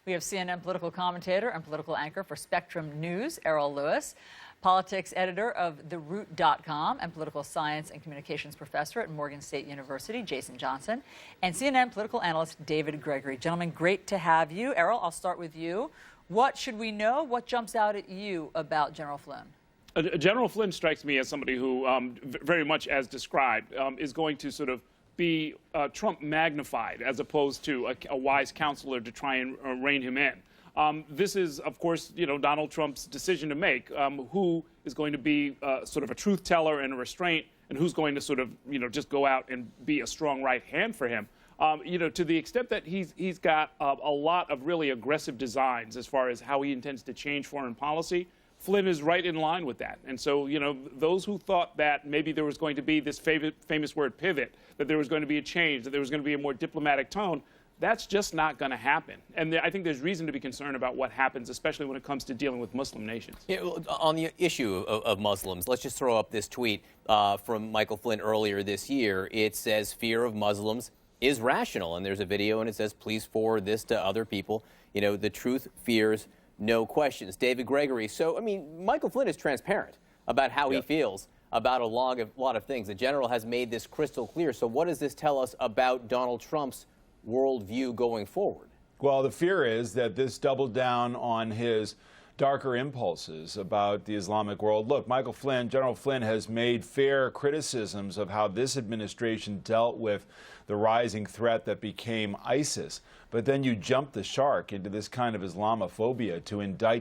We have CNN political commentator and political anchor for Spectrum News, Errol Lewis, politics editor of TheRoot.com, and political science and communications professor at Morgan State University, Jason Johnson, and CNN political analyst David Gregory. Gentlemen, great to have you. Errol, I'll start with you. What should we know? What jumps out at you about General Flynn? General Flynn strikes me as somebody who, very much as described, is going to sort of be Trump magnified as opposed to a wise counselor to try and rein him in. This is, of course, Donald Trump's decision to make, who is going to be sort of a truth teller and a restraint, and who's going to sort of, just go out and be a strong right hand for him. To the extent that he's got a lot of really aggressive designs as far as how he intends to change foreign policy. Flynn is right in line with that. And so, those who thought that maybe there was going to be this famous word pivot, that there was going to be a change, that there was going to be a more diplomatic tone, that's just not going to happen. And I think there's reason to be concerned about what happens, especially when it comes to dealing with Muslim nations. Yeah, on the issue of Muslims, let's just throw up this tweet from Michael Flynn earlier this year. It says fear of Muslims is rational. And there's a video and it says, please forward this to other people. The truth fears no questions. David Gregory. So, Michael Flynn is transparent about how he feels about a lot of things. The general has made this crystal clear. So what does this tell us about Donald Trump's worldview going forward? Well, the fear is that this doubled down on his darker impulses about the Islamic world. Look, General Flynn has made fair criticisms of how this administration dealt with the rising threat that became ISIS. But then you jump the shark into this kind of Islamophobia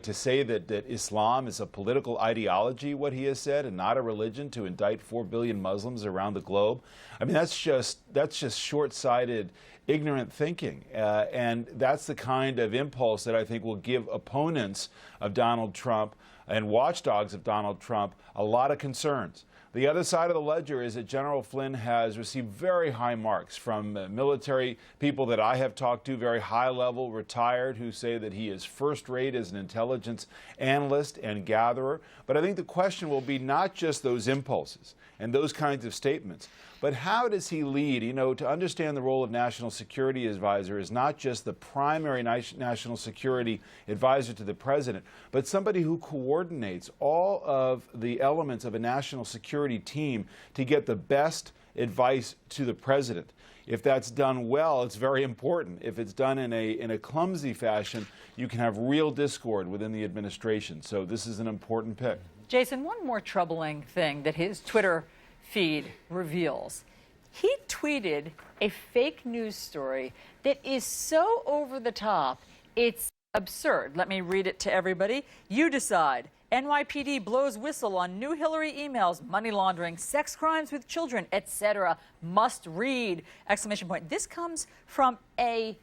to say that Islam is a political ideology, what he has said, and not a religion, to indict 4 billion Muslims around the globe. That's just short-sighted, ignorant thinking. And that's the kind of impulse that I think will give opponents of Donald Trump and watchdogs of Donald Trump a lot of concerns. The other side of the ledger is that General Flynn has received very high marks from military people that I have talked to, very high level, retired, who say that he is first rate as an intelligence analyst and gatherer. But I think the question will be not just those impulses and those kinds of statements, but how does he lead? To understand the role of National Security Advisor is not just the primary national security advisor to the president, but somebody who coordinates all of the elements of a national security team to get the best advice to the president. If that's done well, it's very important. If it's done in a clumsy fashion, you can have real discord within the administration. So this is an important pick. Jason, one more troubling thing that his Twitter feed reveals. He tweeted a fake news story that is so over the top, it's absurd. Let me read it to everybody. You decide. NYPD blows whistle on new Hillary emails, money laundering, sex crimes with children, etc. Must read! Exclamation point. This comes from a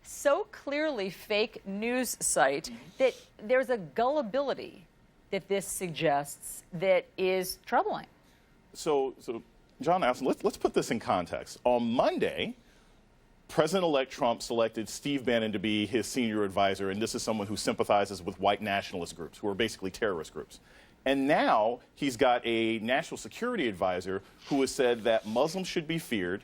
so clearly fake news site that there's a gullibility that this suggests that is troubling. So John asked, let's put this in context. On Monday, President-elect Trump selected Steve Bannon to be his senior advisor, and this is someone who sympathizes with white nationalist groups, who are basically terrorist groups. And now he's got a national security advisor who has said that Muslims should be feared,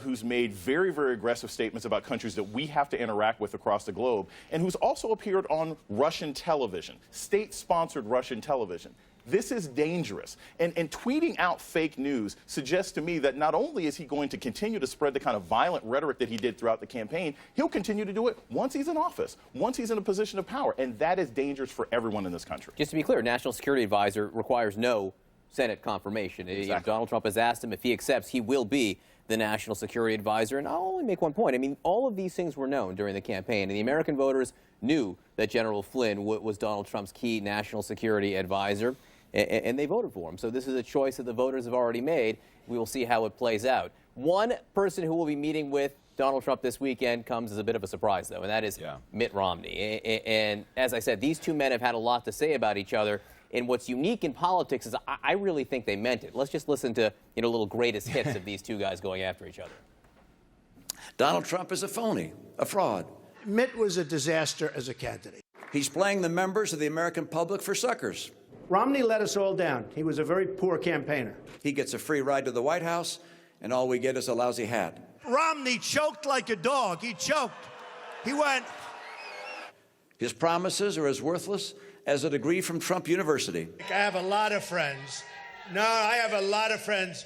who's made very, very aggressive statements about countries that we have to interact with across the globe, and who's also appeared on Russian television, state-sponsored Russian television. This is dangerous. And tweeting out fake news suggests to me that not only is he going to continue to spread the kind of violent rhetoric that he did throughout the campaign, he'll continue to do it once he's in office, once he's in a position of power. And that is dangerous for everyone in this country. Just to be clear, National Security Advisor requires no Senate confirmation. Exactly. Donald Trump has asked him if he accepts, he will be the National Security Advisor. And I'll only make one point. All of these things were known during the campaign, and the American voters knew that General Flynn was Donald Trump's key National Security Advisor. And they voted for him. So this is a choice that the voters have already made. We will see how it plays out. One person who will be meeting with Donald Trump this weekend comes as a bit of a surprise, though, and that is Mitt Romney. And as I said, these two men have had a lot to say about each other. And what's unique in politics is I really think they meant it. Let's just listen to little greatest hits of these two guys going after each other. Donald Trump is a phony, a fraud. Mitt was a disaster as a candidate. He's playing the members of the American public for suckers. Romney let us all down. He was a very poor campaigner. He gets a free ride to the White House, and all we get is a lousy hat. Romney choked like a dog. He choked. He went, His promises are as worthless as a degree from Trump University. I have a lot of friends. No, I have a lot of friends.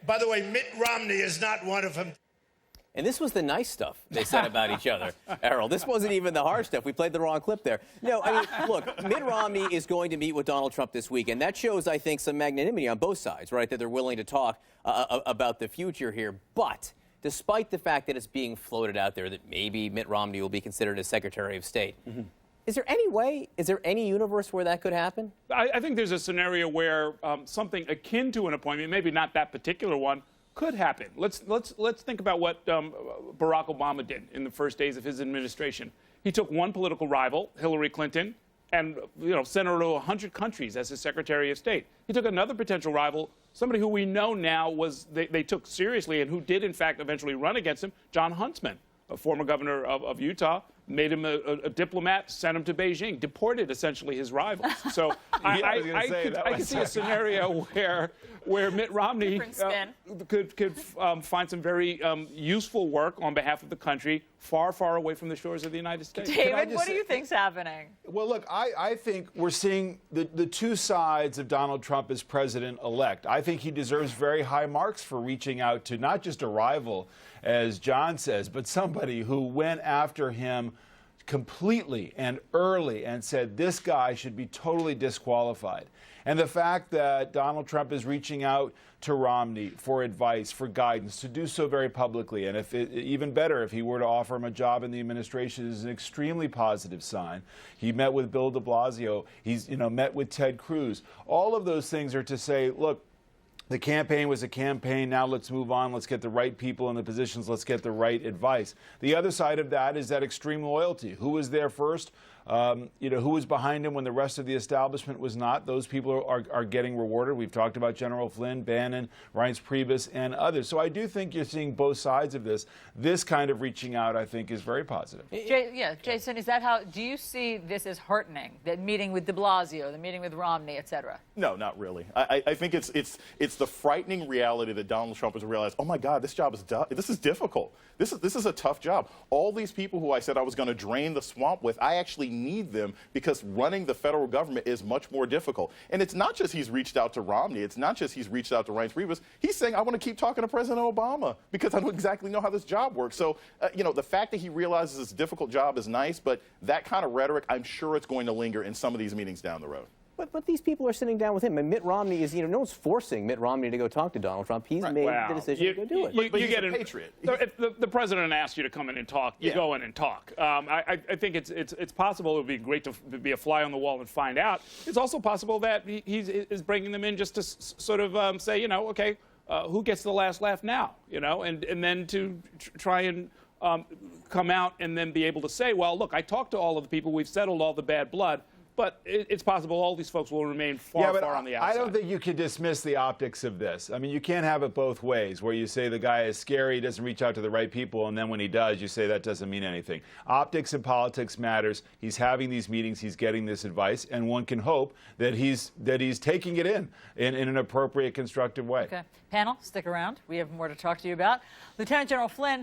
By the way, Mitt Romney is not one of them. And this was the nice stuff they said about each other, Errol. This wasn't even the hard stuff. We played the wrong clip there. No, I mean, look, Mitt Romney is going to meet with Donald Trump this week, and that shows, I think, some magnanimity on both sides, right, that they're willing to talk about the future here. But despite the fact that it's being floated out there that maybe Mitt Romney will be considered as Secretary of State, is there any way, is there any universe where that could happen? I think there's a scenario where something akin to an appointment, maybe not that particular one, could happen. Let's think about what Barack Obama did in the first days of his administration. He took one political rival, Hillary Clinton, and sent her to 100 countries as his Secretary of State. He took another potential rival, somebody who we know now they took seriously and who did in fact eventually run against him, John Huntsman, a former governor of Utah, made him a diplomat, sent him to Beijing, deported essentially his rivals. So I could see a scenario where Mitt Romney could find some very useful work on behalf of the country far, far away from the shores of the United States. David, what do you think's happening? Well, look, I think we're seeing the two sides of Donald Trump as president-elect. I think he deserves very high marks for reaching out to not just a rival, as John says, but somebody who went after him completely and early and said this guy should be totally disqualified. And the fact that Donald Trump is reaching out to Romney for advice, for guidance, to do so very publicly, and even better, if he were to offer him a job in the administration, is an extremely positive sign. He met with Bill de Blasio. He's met with Ted Cruz. All of those things are to say, look, the campaign was a campaign. Now let's move on. Let's get the right people in the positions. Let's get the right advice. The other side of that is that extreme loyalty. Who was there first? Who was behind him when the rest of the establishment was not? Those people are getting rewarded. We've talked about General Flynn, Bannon, Reince Priebus, and others. So I do think you're seeing both sides of this. This kind of reaching out, I think, is very positive. Jason, is that how, do you see this as heartening, that meeting with de Blasio, the meeting with Romney, et cetera? No, not really. I think it's the frightening reality that Donald Trump has realized, oh my God, this job is this is difficult. This is a tough job. All these people who I said I was going to drain the swamp with, I actually need them because running the federal government is much more difficult. And it's not just he's reached out to Romney. It's not just he's reached out to Reince Priebus. He's saying, I want to keep talking to President Obama because I don't exactly know how this job works. So, the fact that he realizes it's a difficult job is nice, but that kind of rhetoric, I'm sure it's going to linger in some of these meetings down the road. But these people are sitting down with him. And Mitt Romney is, no one's forcing Mitt Romney to go talk to Donald Trump. He's made the decision to go do it. But he's a patriot. If the president asks you to come in and talk, you go in and talk. I think it's possible it would be great to be a fly on the wall and find out. It's also possible that he is bringing them in just to sort of say, okay, who gets the last laugh now, and then to try and come out and then be able to say, well, look, I talked to all of the people. We've settled all the bad blood. But it's possible all these folks will remain far on the outside. I don't think you can dismiss the optics of this. I mean, you can't have it both ways, where you say the guy is scary, he doesn't reach out to the right people, and then when he does, you say that doesn't mean anything. Optics in politics matters. He's having these meetings, he's getting this advice, and one can hope that he's taking it in an appropriate, constructive way. Okay. Panel, stick around. We have more to talk to you about. Lieutenant General Flynn